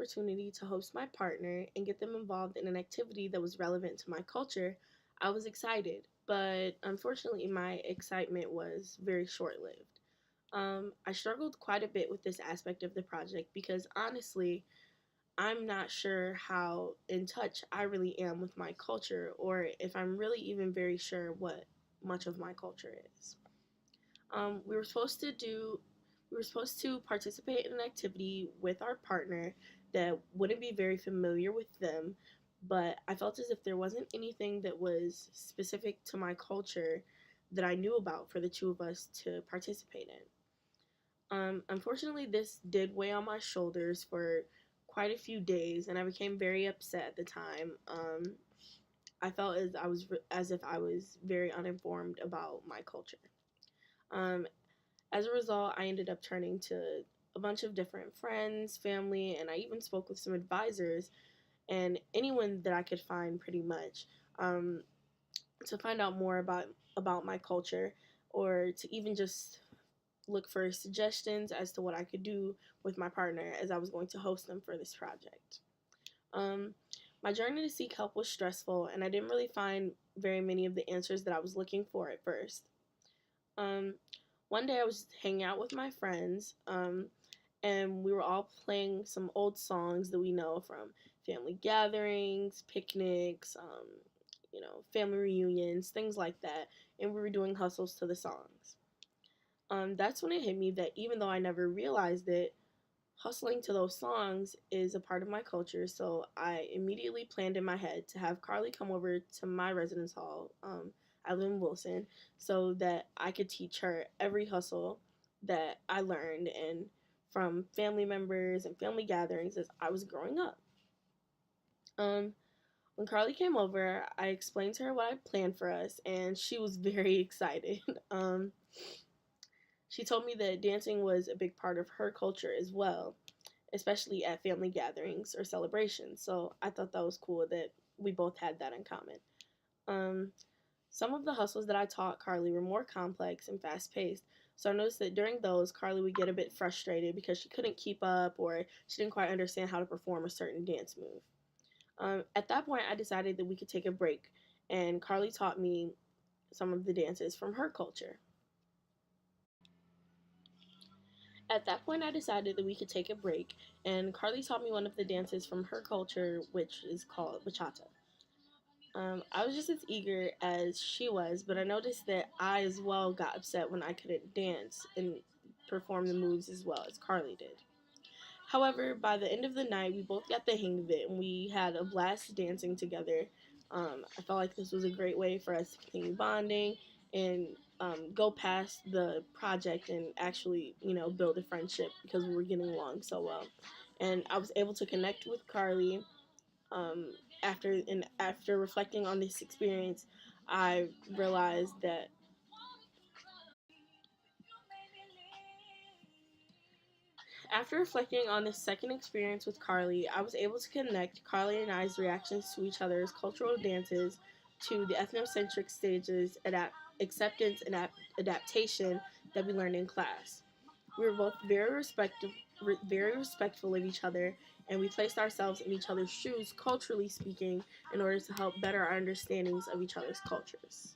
opportunity to host my partner and get them involved in an activity that was relevant to my culture, I was excited. But unfortunately, my excitement was very short lived. I struggled quite a bit with this aspect of the project because honestly, I'm not sure how in touch I really am with my culture or if I'm really even very sure what much of my culture is. Um, we were supposed to do we were supposed to participate in an activity with our partner that wouldn't be very familiar with them, but I felt as if there wasn't anything that was specific to my culture that I knew about for the two of us to participate in. Unfortunately, this did weigh on my shoulders for quite a few days, and I became very upset at the time. I felt as if I was very uninformed about my culture. Um, as a result, I ended up turning to a bunch of different friends, family, and I even spoke with some advisors and anyone that I could find pretty much um, to find out more about my culture or to even just look for suggestions as to what I could do with my partner as I was going to host them for this project. Um, my journey to seek help was stressful, and I didn't really find very many of the answers that I was looking for at first. Um, One day I was hanging out with my friends, and we were all playing some old songs that we know from family gatherings, picnics, family reunions, things like that, and we were doing hustles to the songs. That's when it hit me that even though I never realized it, hustling to those songs is a part of my culture. So I immediately planned in my head to have Carly come over to my residence hall. I live in Wilson, so that I could teach her every hustle that I learned and from family members and family gatherings as I was growing up. Um, when Carly came over, I explained to her what I planned for us, and she was very excited. She told me that dancing was a big part of her culture as well, especially at family gatherings or celebrations. So I thought that was cool that we both had that in common. Um, some of the hustles that I taught Carly were more complex and fast paced. So I noticed that during those, Carly would get a bit frustrated because she couldn't keep up or she didn't quite understand how to perform a certain dance move. At that point, I decided that we could take a break, and Carly taught me some of the dances from her culture. At that point, I decided that we could take a break, and Carly taught me one of the dances from her culture, which is called bachata. I was just as eager as she was, but I noticed that I as well got upset when I couldn't dance and perform the moves as well as Carly did. However, by the end of the night, we both got the hang of it and we had a blast dancing together. I felt like this was a great way for us to continue bonding and go past the project and actually, build a friendship because we were getting along so well. And I was able to connect with Carly um, after reflecting on this experience. I realized that after reflecting on this second experience with Carly, I was able to connect Carly and I's reactions to each other's cultural dances to the ethnocentric stages, acceptance, and adaptation that we learned in class. We were both very respectful of each other, and we placed ourselves in each other's shoes, culturally speaking, in order to help better our understandings of each other's cultures.